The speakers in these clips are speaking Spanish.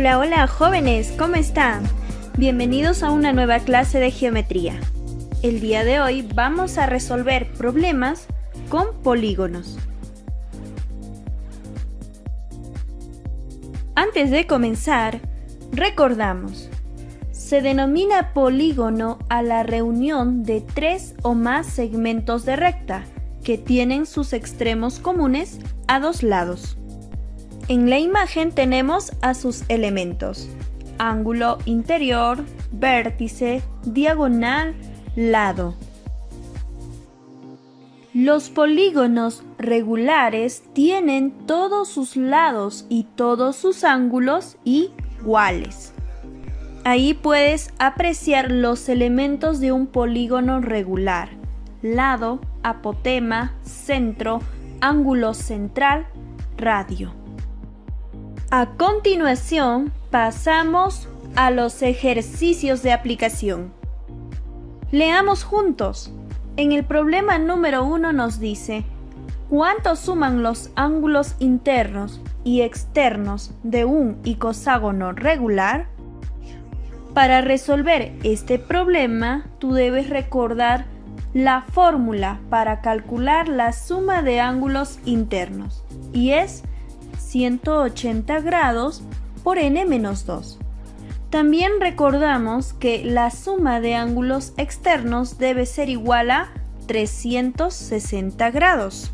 Hola, hola jóvenes, ¿cómo están? Bienvenidos a una nueva clase de geometría. El día de hoy vamos a resolver problemas con polígonos. Antes de comenzar, recordamos, se denomina polígono a la reunión de tres o más segmentos de recta que tienen sus extremos comunes a dos lados. En la imagen tenemos a sus elementos: ángulo interior, vértice, diagonal, lado. Los polígonos regulares tienen todos sus lados y todos sus ángulos iguales. Ahí puedes apreciar los elementos de un polígono regular: lado, apotema, centro, ángulo central, radio. A continuación, pasamos a los ejercicios de aplicación. Leamos juntos. En el problema número 1 nos dice: ¿cuánto suman los ángulos internos y externos de un icoságono regular? Para resolver este problema, tú debes recordar la fórmula para calcular la suma de ángulos internos, y es 180 grados por n-2. También recordamos que la suma de ángulos externos debe ser igual a 360 grados.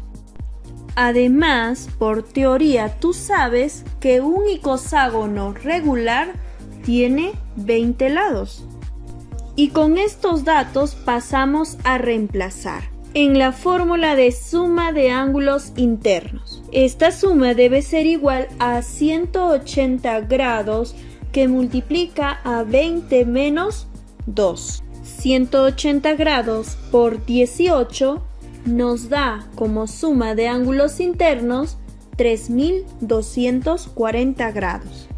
Además, por teoría tú sabes que un icoságono regular tiene 20 lados. Y con estos datos pasamos a reemplazar en la fórmula de suma de ángulos internos. Esta suma debe ser igual a 180 grados que multiplica a 20 menos 2. 180 grados por 18 nos da como suma de ángulos internos 3240 grados.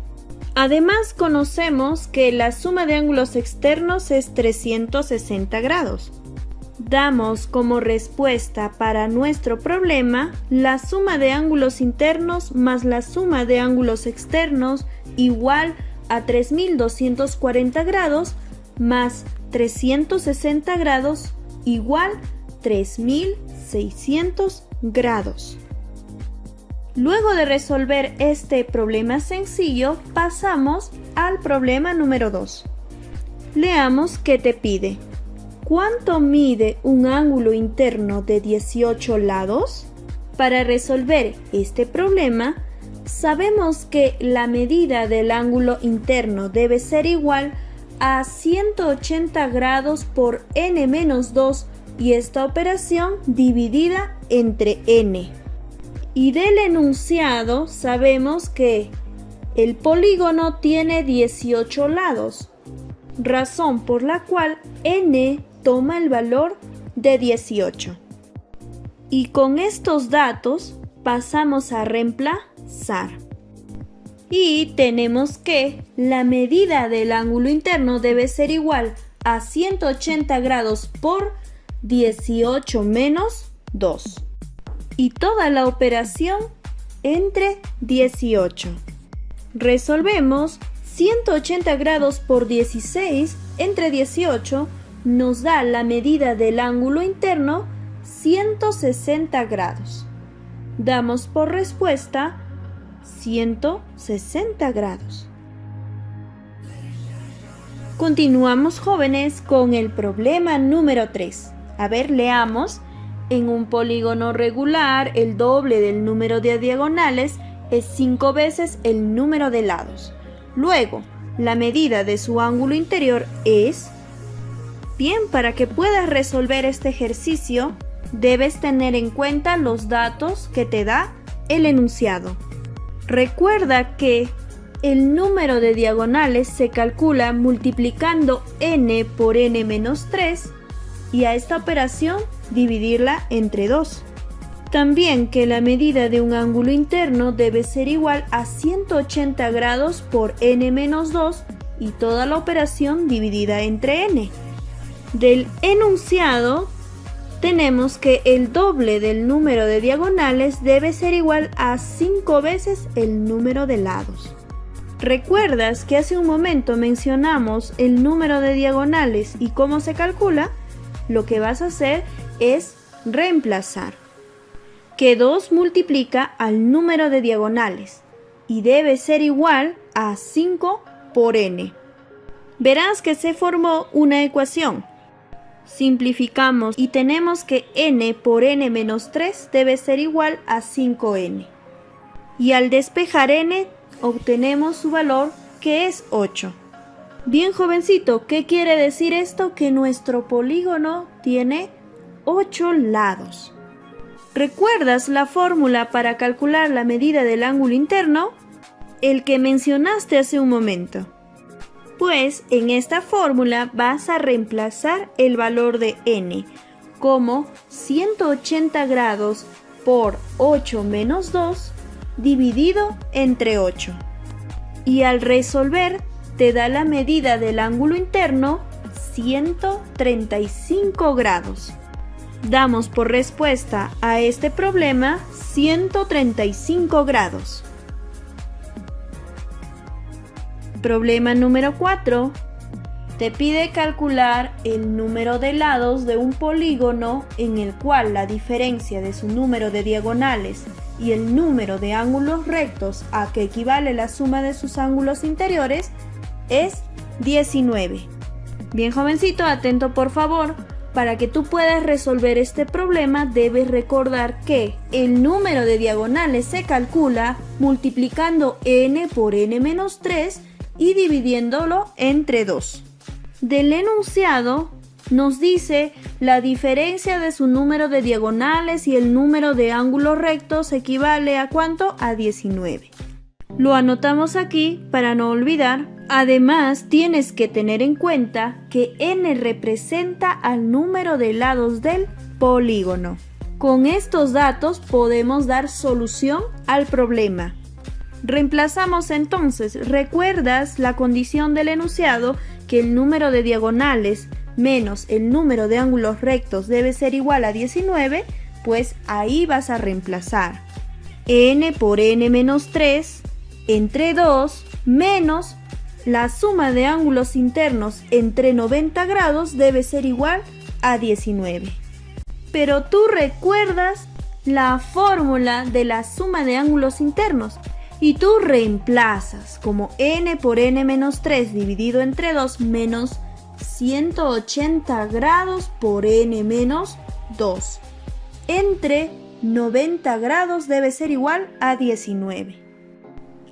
Además, conocemos que la suma de ángulos externos es 360 grados. Damos como respuesta para nuestro problema la suma de ángulos internos más la suma de ángulos externos igual a 3240 grados más 360 grados igual 3600 grados. Luego de resolver este problema sencillo, pasamos al problema número 2. Leamos qué te pide. ¿Cuánto mide un ángulo interno de 18 lados? Para resolver este problema, sabemos que la medida del ángulo interno debe ser igual a 180 grados por n-2 y esta operación dividida entre n. Y del enunciado sabemos que el polígono tiene 18 lados, razón por la cual n toma el valor de 18. Y con estos datos pasamos a reemplazar. Y tenemos que la medida del ángulo interno debe ser igual a 180 grados por 18 menos 2. Y toda la operación entre 18. Resolvemos 180 grados por 16 entre 18 nos da la medida del ángulo interno 160 grados. Damos por respuesta 160 grados. Continuamos, jóvenes, con el problema número 3. A ver, leamos. En un polígono regular, el doble del número de diagonales es 5 veces el número de lados. Luego, la medida de su ángulo interior es... Bien, para que puedas resolver este ejercicio, debes tener en cuenta los datos que te da el enunciado. Recuerda que el número de diagonales se calcula multiplicando n por n-3 y a esta operación dividirla entre 2. También que la medida de un ángulo interno debe ser igual a 180 grados por n-2 y toda la operación dividida entre n. Del enunciado tenemos que el doble del número de diagonales debe ser igual a 5 veces el número de lados. ¿Recuerdas que hace un momento mencionamos el número de diagonales y cómo se calcula? Lo que vas a hacer es reemplazar. Que 2 multiplica al número de diagonales y debe ser igual a 5 por n. Verás que se formó una ecuación. Simplificamos y tenemos que n por n menos 3 debe ser igual a 5n. Y al despejar n, obtenemos su valor, que es 8. Bien, jovencito, ¿qué quiere decir esto? Que nuestro polígono tiene 8 lados. ¿Recuerdas la fórmula para calcular la medida del ángulo interno? El que mencionaste hace un momento. Pues en esta fórmula vas a reemplazar el valor de n como 180 grados por 8 menos 2 dividido entre 8. Y al resolver te da la medida del ángulo interno 135 grados. Damos por respuesta a este problema 135 grados. Problema número 4. Te pide calcular el número de lados de un polígono en el cual la diferencia de su número de diagonales y el número de ángulos rectos a que equivale la suma de sus ángulos interiores es 19. Bien, jovencito, atento por favor. Para que tú puedas resolver este problema debes recordar que el número de diagonales se calcula multiplicando n por n menos 3 y dividiéndolo entre 2. Del enunciado nos dice la diferencia de su número de diagonales y el número de ángulos rectos equivale a ¿cuánto? A 19. Lo anotamos aquí para no olvidar. Además, tienes que tener en cuenta que n representa al número de lados del polígono. Con estos datos podemos dar solución al problema. Reemplazamos entonces. ¿Recuerdas la condición del enunciado que el número de diagonales menos el número de ángulos rectos debe ser igual a 19? Pues ahí vas a reemplazar n por n menos 3 entre 2 menos la suma de ángulos internos entre 90 grados debe ser igual a 19. Pero tú recuerdas la fórmula de la suma de ángulos internos y tú reemplazas como n por n menos 3 dividido entre 2 menos 180 grados por n menos 2. Entre 90 grados debe ser igual a 19.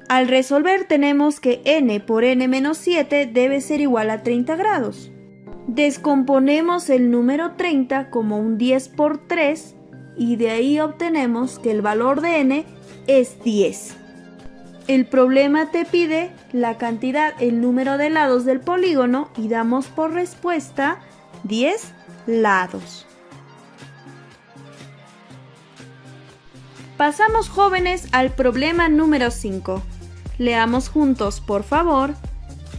Al resolver tenemos que n por n menos 7 debe ser igual a 30 grados. Descomponemos el número 30 como un 10 por 3 y de ahí obtenemos que el valor de n es 10. El problema te pide la cantidad, el número de lados del polígono y damos por respuesta 10 lados. Pasamos, jóvenes, al problema número 5. Leamos juntos, por favor.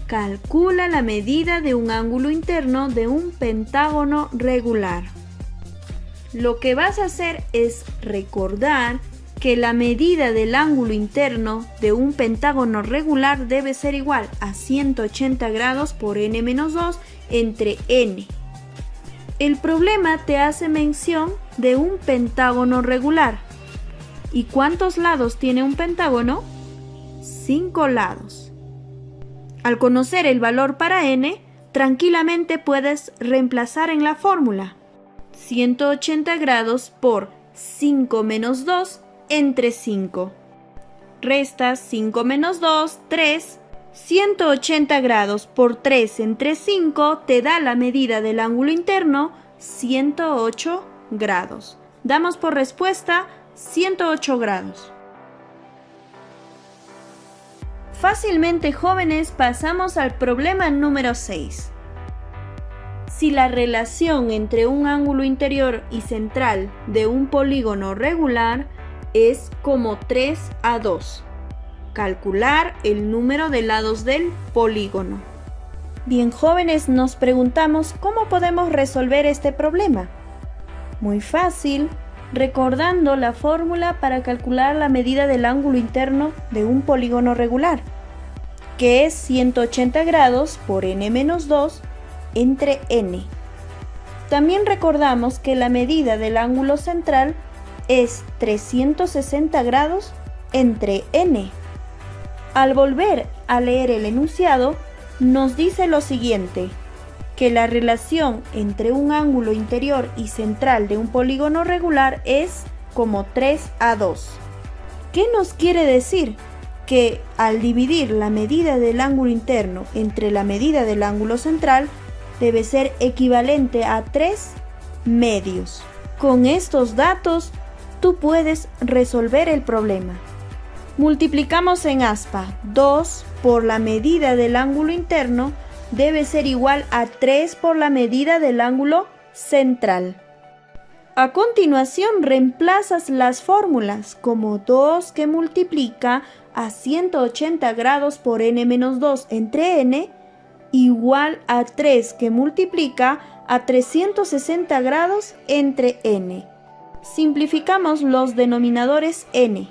Calcula la medida de un ángulo interno de un pentágono regular. Lo que vas a hacer es recordar que la medida del ángulo interno de un pentágono regular debe ser igual a 180 grados por n menos 2 entre n. El problema te hace mención de un pentágono regular. ¿Y cuántos lados tiene un pentágono? 5 lados. Al conocer el valor para n, tranquilamente puedes reemplazar en la fórmula. 180 grados por 5 menos 2 entre 5. Restas 5 menos 2, 3. 180 grados por 3 entre 5 te da la medida del ángulo interno 108 grados. Damos por respuesta 108 grados. Fácilmente, jóvenes, pasamos al problema número 6. Si la relación entre un ángulo interior y central de un polígono regular es como 3:2. Calcular el número de lados del polígono. Bien, jóvenes, nos preguntamos cómo podemos resolver este problema. Muy fácil, recordando la fórmula para calcular la medida del ángulo interno de un polígono regular. que es 180 grados por n-2 entre n. También recordamos que la medida del ángulo central es 360 grados entre n. Al volver a leer el enunciado, nos dice lo siguiente, que la relación entre un ángulo interior y central de un polígono regular es como 3:2. ¿Qué nos quiere decir? Que al dividir la medida del ángulo interno entre la medida del ángulo central, debe ser equivalente a 3 medios. Con estos datos, tú puedes resolver el problema. Multiplicamos en aspa. 2 por la medida del ángulo interno debe ser igual a 3 por la medida del ángulo central. A continuación reemplazas las fórmulas como 2 que multiplica a 180 grados por n-2 entre n igual a 3 que multiplica a 360 grados entre n. Simplificamos los denominadores n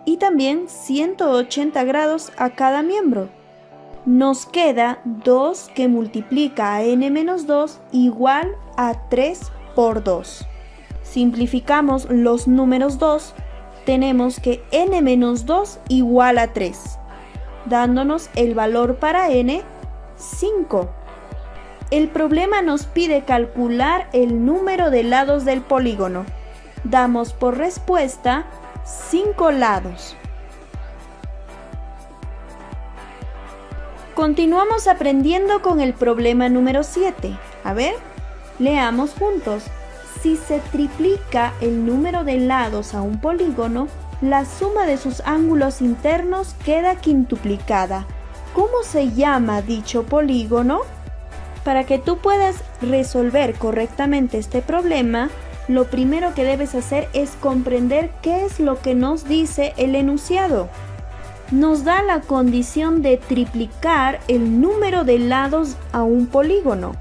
y también 180 grados a cada miembro. Nos queda 2 que multiplica a n-2 igual a 3 por 2. Simplificamos los números 2, tenemos que n-2 igual a 3, dándonos el valor para n, 5. El problema nos pide calcular el número de lados del polígono. Damos por respuesta 5 lados. Continuamos aprendiendo con el problema número 7. A ver, leamos juntos. Si se triplica el número de lados a un polígono, la suma de sus ángulos internos queda quintuplicada. ¿Cómo se llama dicho polígono? Para que tú puedas resolver correctamente este problema, lo primero que debes hacer es comprender qué es lo que nos dice el enunciado. Nos da la condición de triplicar el número de lados a un polígono.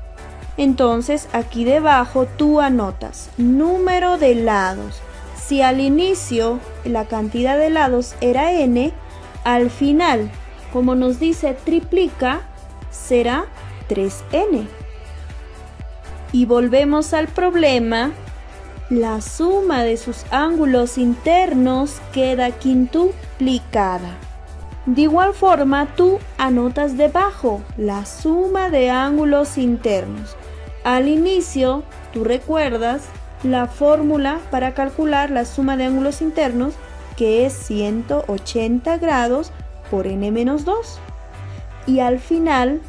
Entonces aquí debajo tú anotas número de lados. Si al inicio la cantidad de lados era n, al final, como nos dice triplica, será 3n. Y volvemos al problema. La suma de sus ángulos internos queda quintuplicada. De igual forma, tú anotas debajo la suma de ángulos internos. Al inicio, tú recuerdas la fórmula para calcular la suma de ángulos internos, que es 180 grados por n-2. Y al final,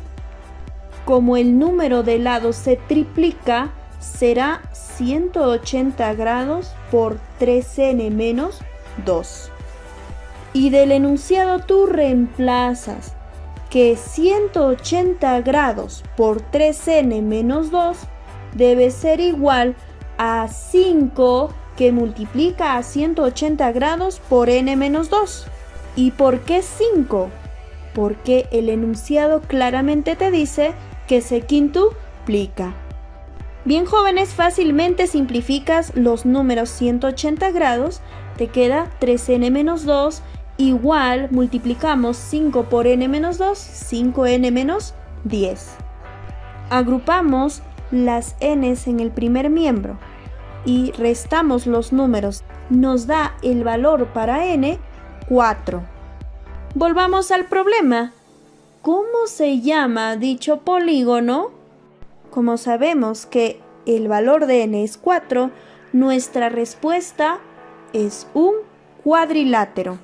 como el número de lados se triplica, será 180 grados por 3n menos 2. Y del enunciado tú reemplazas que 180 grados por 3n menos 2 debe ser igual a 5 que multiplica a 180 grados por n menos 2. ¿Y por qué 5? Porque el enunciado claramente te dice que se quintuplica. Bien, jóvenes, fácilmente simplificas los números 180 grados, te queda 3n menos 2 igual, multiplicamos 5 por n menos 2, 5n menos 10. Agrupamos las n's en el primer miembro y restamos los números. Nos da el valor para n, 4. Volvamos al problema. ¿Cómo se llama dicho polígono? Como sabemos que el valor de n es 4, nuestra respuesta es un cuadrilátero.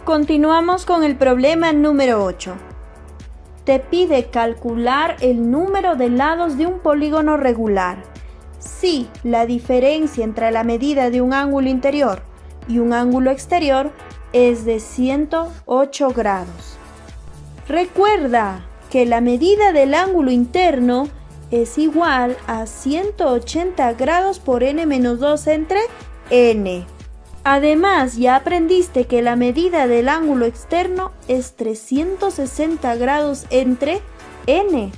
Continuamos con el problema número 8. Te pide calcular el número de lados de un polígono regular. Si la diferencia entre la medida de un ángulo interior y un ángulo exterior es de 108 grados. Recuerda que la medida del ángulo interno es igual a 180 grados por n-2 entre n. Además, ya aprendiste que la medida del ángulo externo es 360 grados entre n.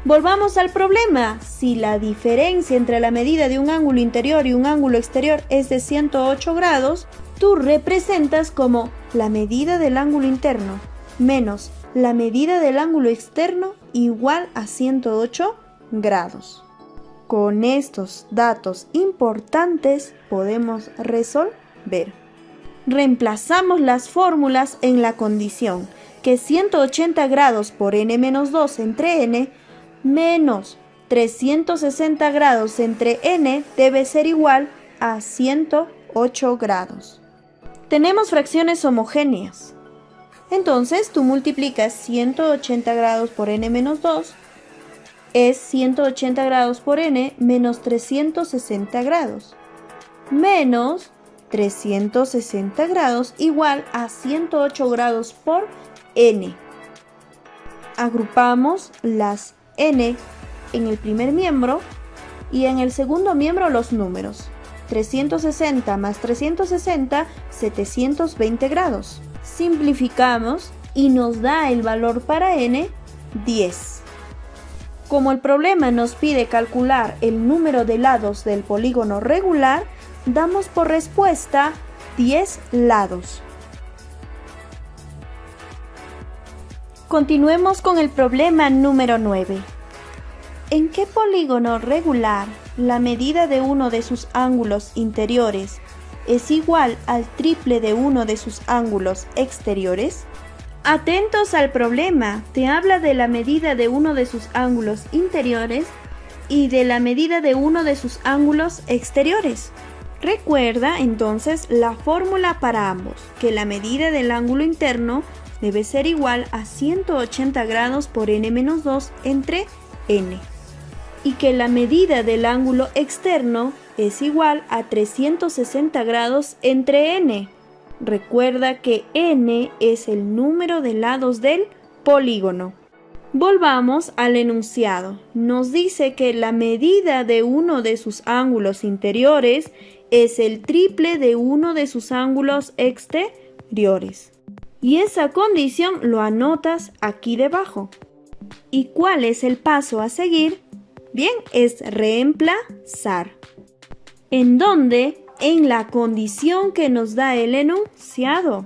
Volvamos al problema. Si la diferencia entre la medida de un ángulo interior y un ángulo exterior es de 108 grados, tú representas como la medida del ángulo interno menos la medida del ángulo externo igual a 108 grados. Con estos datos importantes podemos resolver. Reemplazamos las fórmulas en la condición que 180 grados por n-2 entre n menos 360 grados entre n debe ser igual a 108 grados. Tenemos fracciones homogéneas. Entonces tú multiplicas 180 grados por n-2 es 180 grados por n menos 360 grados menos 360 grados igual a 108 grados por n. Agrupamos las n en el primer miembro y en el segundo miembro los números. 360 más 360, 720 grados. Simplificamos y nos da el valor para n, 10. Como el problema nos pide calcular el número de lados del polígono regular, damos por respuesta 10 lados. Continuemos con el problema número 9. ¿En qué polígono regular la medida de uno de sus ángulos interiores es igual al triple de uno de sus ángulos exteriores? Atentos al problema, te habla de la medida de uno de sus ángulos interiores y de la medida de uno de sus ángulos exteriores. Recuerda entonces la fórmula para ambos, que la medida del ángulo interno debe ser igual a 180 grados por n-2 entre n, y que la medida del ángulo externo es igual a 360 grados entre n. Recuerda que n es el número de lados del polígono. Volvamos al enunciado. Nos dice que la medida de uno de sus ángulos interiores es el triple de uno de sus ángulos exteriores. Y esa condición lo anotas aquí debajo. ¿Y cuál es el paso a seguir? Bien, es reemplazar. ¿En dónde? En la condición que nos da el enunciado.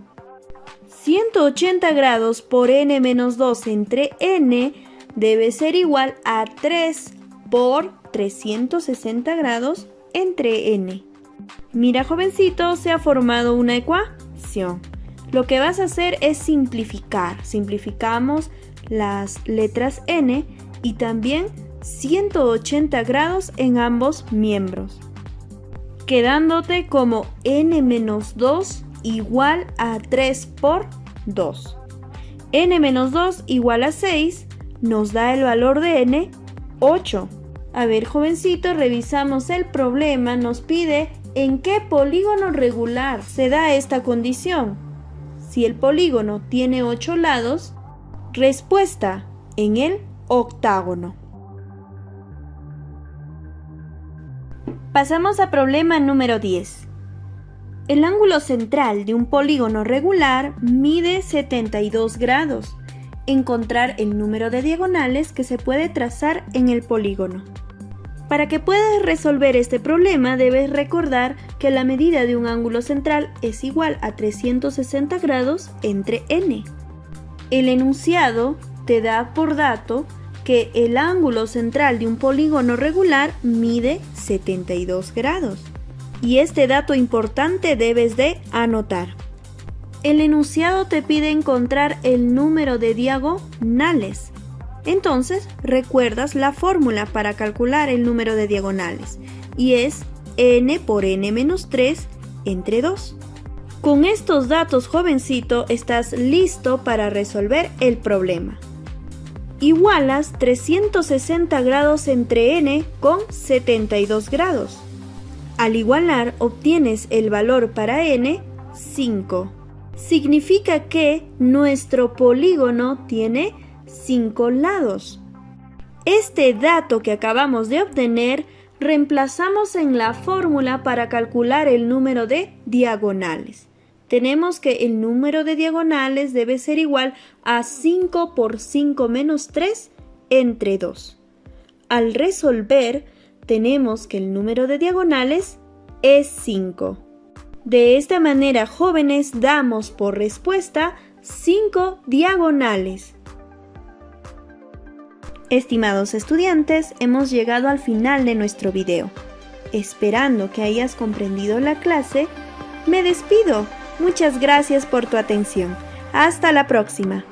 180 grados por n-2 entre n debe ser igual a 3 por 360 grados entre n. Mira, jovencito, se ha formado una ecuación. Lo que vas a hacer es simplificar. Simplificamos las letras n y también 180 grados en ambos miembros, quedándote como n-2 igual a 3 por 2. n-2 igual a 6 nos da el valor de n, 8. A ver, jovencito, revisamos el problema. Nos pide en qué polígono regular se da esta condición. Si el polígono tiene 8 lados, respuesta en el octágono. Pasamos a problema número 10. El ángulo central de un polígono regular mide 72 grados. Encontrar el número de diagonales que se puede trazar en el polígono. Para que puedas resolver este problema debes recordar que la medida de un ángulo central es igual a 360 grados entre n. El enunciado te da por dato que el ángulo central de un polígono regular mide 72 grados. Y este dato importante debes de anotar. El enunciado te pide encontrar el número de diagonales. Entonces, recuerdas la fórmula para calcular el número de diagonales, y es n por n-3 entre 2. Con estos datos, jovencito, estás listo para resolver el problema. Igualas 360 grados entre n con 72 grados. Al igualar, obtienes el valor para n, 5. Significa que nuestro polígono tiene 5 lados. Este dato que acabamos de obtener reemplazamos en la fórmula para calcular el número de diagonales. Tenemos que el número de diagonales debe ser igual a 5 por 5 menos 3 entre 2. Al resolver, tenemos que el número de diagonales es 5. De esta manera, jóvenes, damos por respuesta 5 diagonales. Estimados estudiantes, hemos llegado al final de nuestro video. Esperando que hayas comprendido la clase, me despido. Muchas gracias por tu atención. Hasta la próxima.